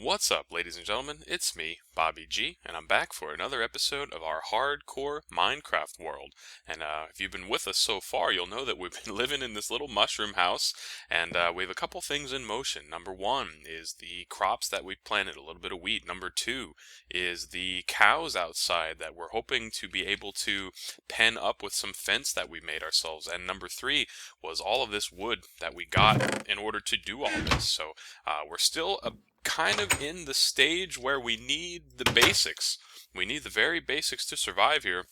What's up, ladies and gentlemen? It's me, BobbyG, and I'm back for another episode of our hardcore Minecraft world. And if you've been with us so far, you'll know that we've been living in this little mushroom house, and we have a couple things in motion. Number one is the crops that we've planted, a little bit of wheat. Number two is the cows outside that we're hoping to be able to pen up with some fence that we made ourselves. And number three was all of this wood that we got in order to do all this. So we're still kind of in the stage where we need the basics. We need the very basics to survive here.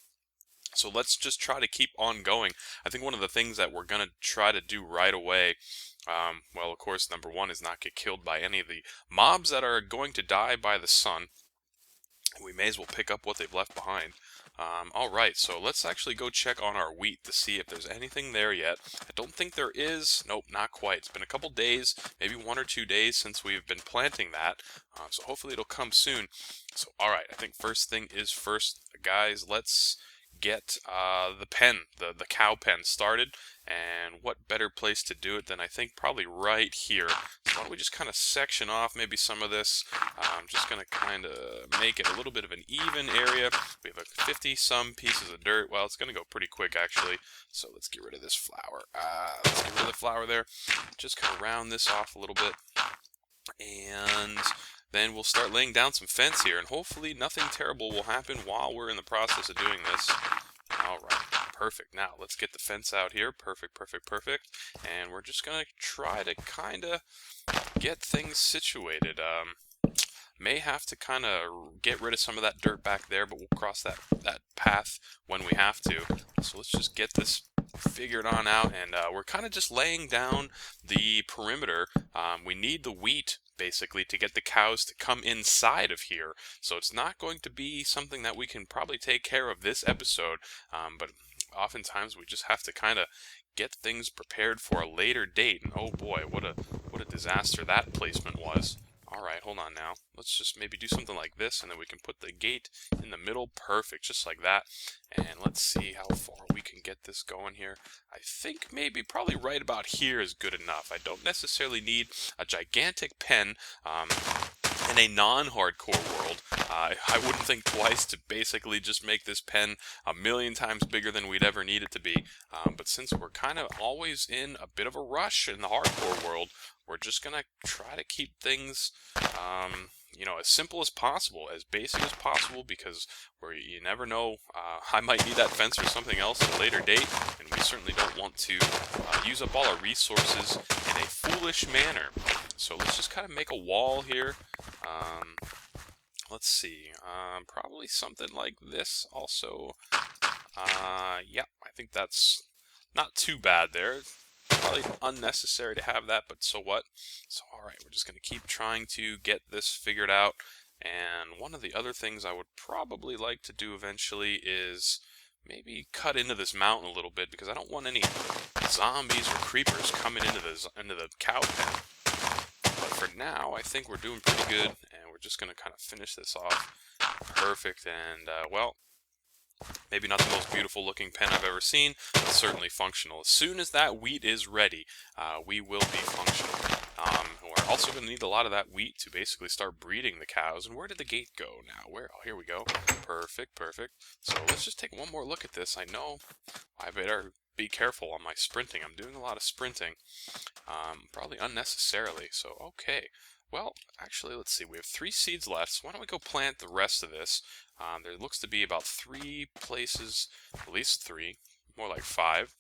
So let's just try to keep on going. I think one of the things that we're going to try to do right away, well, of course, number one is not get killed by any of the mobs that are going to die by the sun. We may as well pick up what they've left behind. Alright, so let's actually go check on our wheat to see if there's anything there yet. I don't think there is. Nope, not quite. It's been a couple days, maybe 1 or 2 days since we've been planting that. So hopefully it'll come soon. So alright, I think first thing is first, guys, let's get the pen, the cow pen started. And what better place to do it than I think probably right here. So why don't we just kind of section off maybe some of this. I'm just going to kind of make it a little bit of an even area. We have 50 some pieces of dirt. Well, it's going to go pretty quick actually. So let's get rid of this flour. Let's get rid of the flour there. Just kind of round this off a little bit. And then we'll start laying down some fence here. And hopefully nothing terrible will happen while we're in the process of doing this. Alright, perfect. Now, let's get the fence out here. Perfect, perfect, perfect. And we're just going to try to kind of get things situated. May have to kind of get rid of some of that dirt back there, but we'll cross that path when we have to. So let's just get this figured on out, and we're kind of just laying down the perimeter. We need the wheat basically to get the cows to come inside of here, so it's not going to be something that we can probably take care of this episode, but oftentimes we just have to kind of get things prepared for a later date. And oh boy, what a disaster that placement was. Alright, hold on now. Let's just maybe do something like this, and then we can put the gate in the middle. Perfect, just like that. And let's see how far we can get this going here. I think maybe probably right about here is good enough. I don't necessarily need a gigantic pen in a non-hardcore world. I wouldn't think twice to basically just make this pen 1,000,000 times bigger than we'd ever need it to be. But since we're kind of always in a bit of a rush in the hardcore world, we're just going to try to keep things, you know, as simple as possible, as basic as possible, because you never know, I might need that fence or something else at a later date, and we certainly don't want to use up all our resources in a foolish manner. So let's just kind of make a wall here. Let's see, probably something like this also. Yeah, I think that's not too bad there. Probably unnecessary to have that, but so what? So alright, we're just going to keep trying to get this figured out. And one of the other things I would probably like to do eventually is maybe cut into this mountain a little bit, because I don't want any zombies or creepers coming into the cow pen. But for now, I think we're doing pretty good, and we're just going to kind of finish this off. Perfect, and well, maybe not the most beautiful looking pen I've ever seen, but certainly functional. As soon as that wheat is ready, we will be functional. We're also going to need a lot of that wheat to basically start breeding the cows. And where did the gate go now? Where? Oh, here we go. Perfect, perfect. So let's just take one more look at this. I know I better be careful on my sprinting. I'm doing a lot of sprinting, probably unnecessarily. So, okay. Well, actually, let's see. We have 3 seeds left, so why don't we go plant the rest of this? There looks to be about 3 places, at least 3, more like 5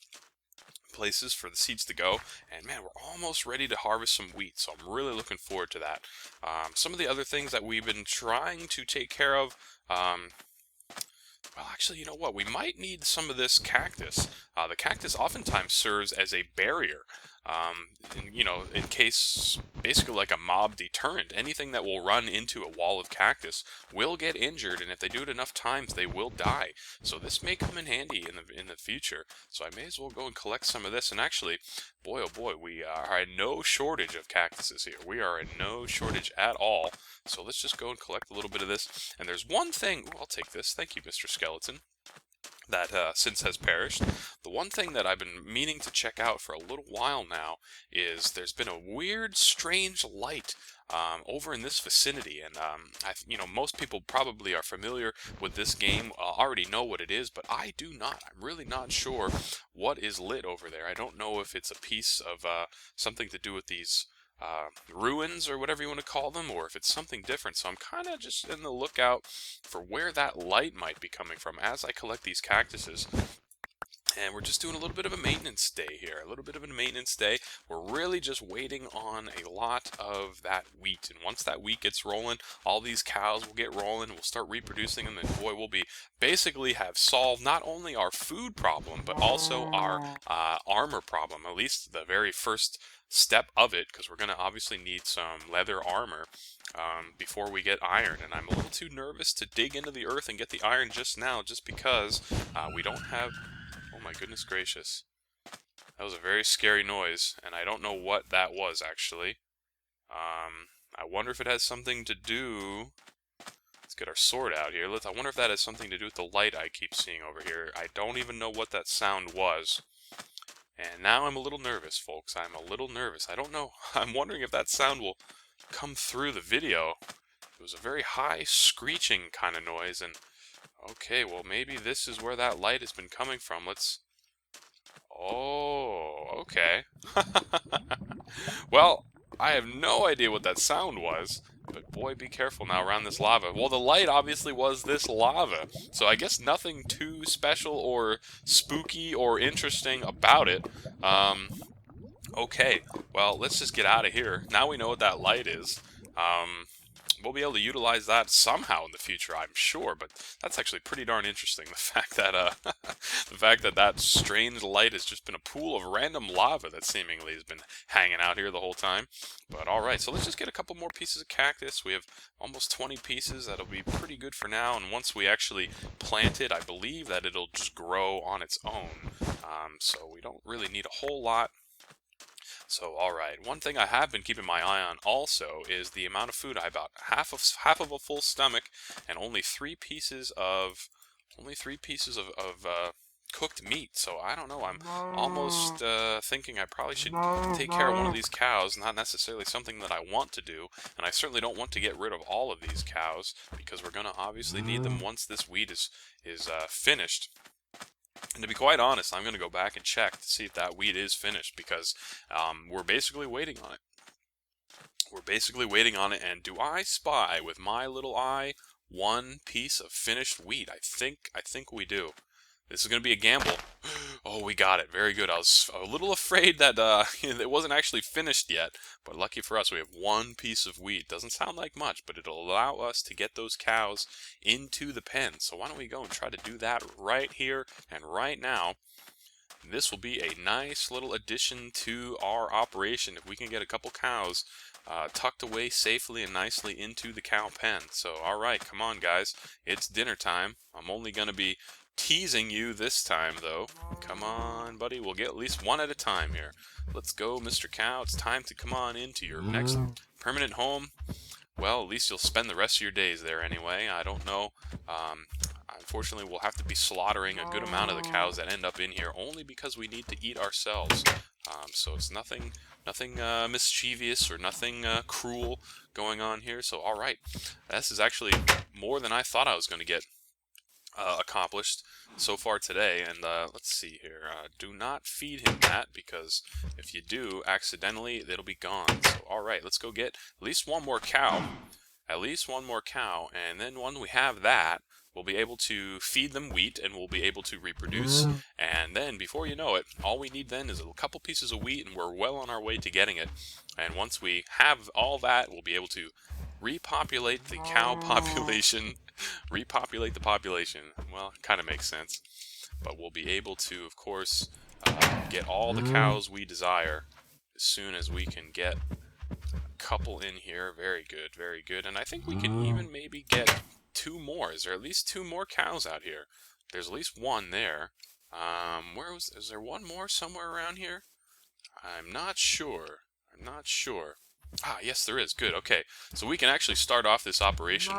places for the seeds to go. And man, we're almost ready to harvest some wheat, so I'm really looking forward to that. Some of the other things that we've been trying to take care of, well, actually, you know what? We might need some of this cactus. The cactus oftentimes serves as a barrier, you know, in case, basically like a mob deterrent. Anything that will run into a wall of cactus will get injured, and if they do it enough times, they will die. So this may come in handy in the future. So I may as well go and collect some of this. And actually, boy oh boy, we are in no shortage of cactuses here. We are in no shortage at all. So let's just go and collect a little bit of this. And there's one thing. Ooh, I'll take this. Thank you, Mr. Skeleton. that since has perished. The one thing that I've been meaning to check out for a little while now is there's been a weird, strange light over in this vicinity, and most people probably are familiar with this game, already know what it is, but I do not. I'm really not sure what is lit over there. I don't know if it's a piece of something to do with these ruins or whatever you want to call them, or if it's something different. So I'm kind of just in the lookout for where that light might be coming from as I collect these cactuses. And we're just doing a little bit of a maintenance day here, a little bit of a maintenance day. We're really just waiting on a lot of that wheat. And once that wheat gets rolling, all these cows will get rolling. We'll start reproducing them. And boy, we'll be basically have solved not only our food problem, but also our armor problem, at least the very first step of it, because we're going to obviously need some leather armor before we get iron. And I'm a little too nervous to dig into the earth and get the iron just now, just because we don't have... Oh my goodness gracious. That was a very scary noise, and I don't know what that was, actually. I wonder if it has something to do... Let's get our sword out here. I wonder if that has something to do with the light I keep seeing over here. I don't even know what that sound was. And now I'm a little nervous, folks. I'm a little nervous. I don't know. I'm wondering if that sound will come through the video. It was a very high, screeching kind of noise, and... Okay, well, maybe this is where that light has been coming from. Let's... Oh, okay. Well, I have no idea what that sound was, but boy, be careful now around this lava. Well, the light obviously was this lava, so I guess nothing too special or spooky or interesting about it. Okay, well, let's just get out of here. Now we know what that light is. We'll be able to utilize that somehow in the future, I'm sure, but that's actually pretty darn interesting. The fact that that strange light has just been a pool of random lava that seemingly has been hanging out here the whole time. But all right, so let's just get a couple more pieces of cactus. We have almost 20 pieces. That'll be pretty good for now, and once we actually plant it, I believe that it'll just grow on its own. So we don't really need a whole lot. So, alright, one thing I have been keeping my eye on also is the amount of food. I have about half of a full stomach and only three pieces of cooked meat. So I don't know, I'm almost thinking I probably should take care of one of these cows. Not necessarily something that I want to do, and I certainly don't want to get rid of all of these cows, because we're going to obviously need them once this wheat is finished. And to be quite honest, I'm going to go back and check to see if that wheat is finished, because we're basically waiting on it. We're basically waiting on it, and do I spy with my little eye one piece of finished wheat? I think we do. This is going to be a gamble. Oh, we got it. Very good. I was a little afraid that it wasn't actually finished yet, but lucky for us, we have one piece of wheat. Doesn't sound like much, but it'll allow us to get those cows into the pen. So why don't we go and try to do that right here and right now. This will be a nice little addition to our operation if we can get a couple cows tucked away safely and nicely into the cow pen. So, alright, come on guys, it's dinner time. I'm only going to be teasing you this time, though. Come on, buddy, we'll get at least one at a time here. Let's go, Mr. Cow. It's time to come on into your next permanent home. Well, at least you'll spend the rest of your days there anyway. I don't know. Unfortunately, we'll have to be slaughtering a good amount of the cows that end up in here, only because we need to eat ourselves. So it's nothing mischievous or nothing cruel going on here. So, alright, this is actually more than I thought I was going to get accomplished so far today. And let's see here, do not feed him that, because if you do accidentally, it'll be gone. So alright, let's go get at least one more cow, and then when we have that, we'll be able to feed them wheat, and we'll be able to reproduce, and then before you know it, all we need then is a couple pieces of wheat, and we're well on our way to getting it. And once we have all that, we'll be able to repopulate the cow population. Repopulate the population. Well, it kind of makes sense. But we'll be able to, of course, get all the cows we desire as soon as we can get a couple in here. Very good, very good. And I think we can even maybe get two more. Is there at least two more cows out here? There's at least one there. Is there one more somewhere around here? I'm not sure. Ah, yes, there is. Good. Okay. So we can actually start off this operation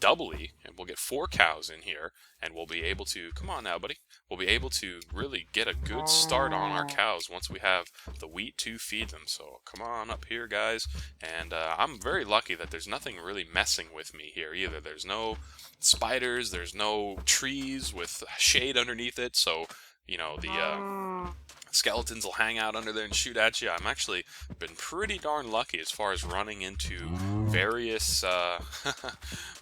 doubly, and we'll get 4 cows in here, and we'll be able to, come on now, buddy, we'll be able to really get a good start on our cows once we have the wheat to feed them. So come on up here, guys. And I'm very lucky that there's nothing really messing with me here either. There's no spiders, there's no trees with shade underneath it, so, the skeletons will hang out under there and shoot at you. I'm actually been pretty darn lucky as far as running into various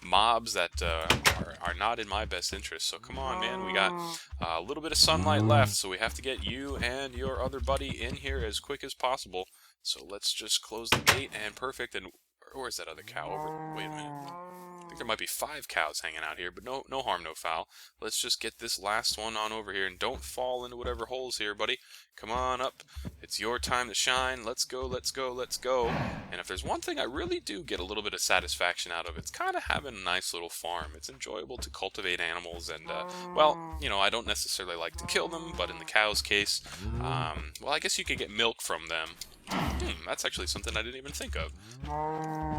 mobs that are not in my best interest. So come on, man. We got a little bit of sunlight left, so we have to get you and your other buddy in here as quick as possible. So let's just close the gate, and perfect. And where's that other cow over? Wait a minute. I think there might be 5 cows hanging out here, but no harm, no foul. Let's just get this last one on over here, and don't fall into whatever holes here, buddy. Come on up. It's your time to shine. Let's go, let's go, let's go. And if there's one thing I really do get a little bit of satisfaction out of, it's kind of having a nice little farm. It's enjoyable to cultivate animals, and, well, I don't necessarily like to kill them, but in the cow's case, well, I guess you could get milk from them. That's actually something I didn't even think of.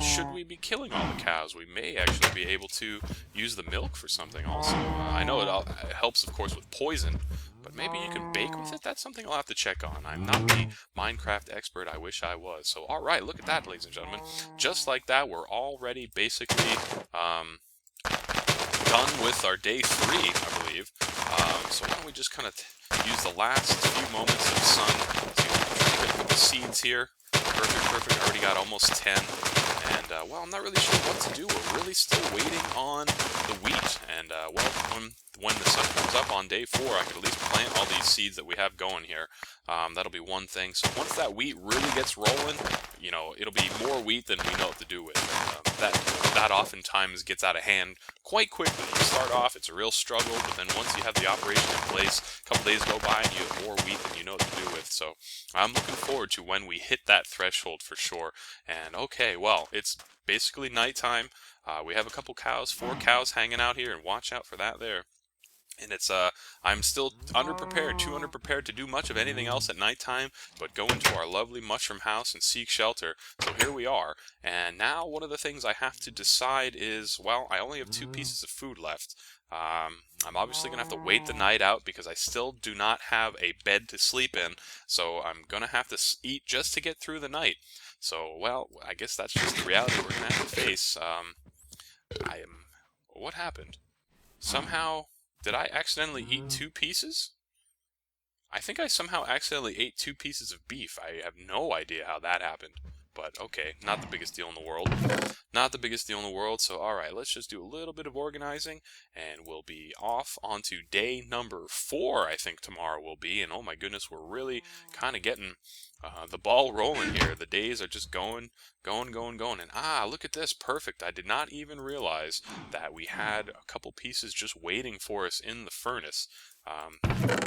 Should we be killing all the cows? We may actually be able to use the milk for something also. I know it helps, of course, with poison, but maybe you can bake with it? That's something I'll have to check on. I'm not the Minecraft expert I wish I was. So, alright, look at that, ladies and gentlemen. Just like that, we're already basically done with our day 3, I believe. So why don't we just kind of use the last few moments of sun to get a couple seeds here. Perfect, perfect. I already got almost 10. And, well, I'm not really sure what to do. We're really still waiting on the wheat. And, well, when the sun comes up on day 4, I could at least plant all these seeds that we have going here. That'll be one thing. So once that wheat really gets rolling, it'll be more wheat than we know what to do with. That oftentimes gets out of hand quite quickly. You start off, it's a real struggle, but then once you have the operation in place, a couple days go by and you have more wheat than you know what to do with. So I'm looking forward to when we hit that threshold for sure. And okay, well, it's basically nighttime. We have a couple cows, 4 cows hanging out here, and watch out for that there. And it's, I'm still too underprepared to do much of anything else at nighttime, but go into our lovely mushroom house and seek shelter. So here we are, and now one of the things I have to decide is, well, I only have 2 pieces of food left. I'm obviously going to have to wait the night out because I still do not have a bed to sleep in, so I'm going to have to eat just to get through the night. So, well, I guess that's just the reality we're going to have to face. What happened? Somehow... Did I accidentally eat 2 pieces? I think I somehow accidentally ate 2 pieces of beef. I have no idea how that happened. But okay, not the biggest deal in the world. Not the biggest deal in the world, so alright, let's just do a little bit of organizing, and we'll be off onto day number 4, I think tomorrow will be, and oh my goodness, we're really kind of getting the ball rolling here. The days are just going, and look at this, perfect. I did not even realize that we had a couple pieces just waiting for us in the furnace.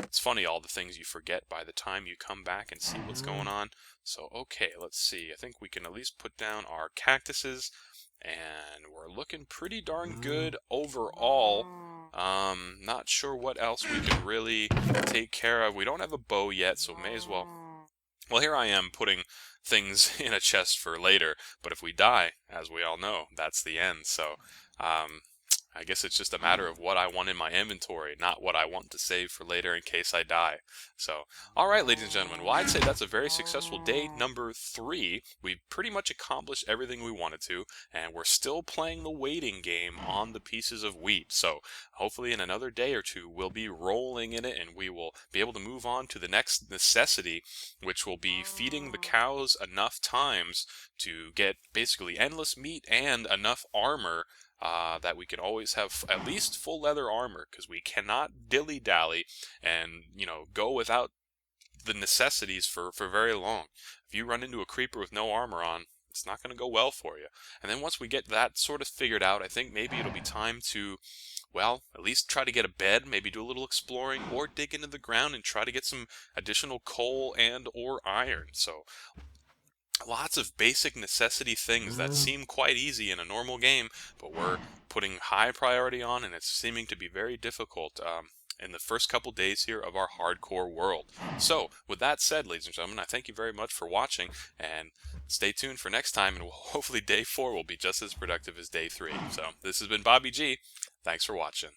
It's funny all the things you forget by the time you come back and see what's going on. So, okay, let's see. I think we can at least put down our cactuses, and we're looking pretty darn good overall. Not sure what else we can really take care of. We don't have a bow yet, so may as well. Well, here I am putting things in a chest for later, but if we die, as we all know, that's the end. So, I guess it's just a matter of what I want in my inventory, not what I want to save for later in case I die. So, alright, ladies and gentlemen, well, I'd say that's a very successful day number 3. We've pretty much accomplished everything we wanted to, and we're still playing the waiting game on the pieces of wheat. So, hopefully in another day or 2, we'll be rolling in it, and we will be able to move on to the next necessity, which will be feeding the cows enough times to get basically endless meat and enough armor that we can always have at least full leather armor, because we cannot dilly-dally and, go without the necessities for very long. If you run into a creeper with no armor on, it's not going to go well for you. And then once we get that sort of figured out, I think maybe it'll be time to, well, at least try to get a bed, maybe do a little exploring, or dig into the ground and try to get some additional coal and or iron. So, lots of basic necessity things that seem quite easy in a normal game, but we're putting high priority on, and it's seeming to be very difficult. in the first couple days here of our hardcore world. So, with that said, ladies and gentlemen, I thank you very much for watching, and stay tuned for next time, and hopefully day 4 will be just as productive as day 3. So, this has been Bobby G. Thanks for watching.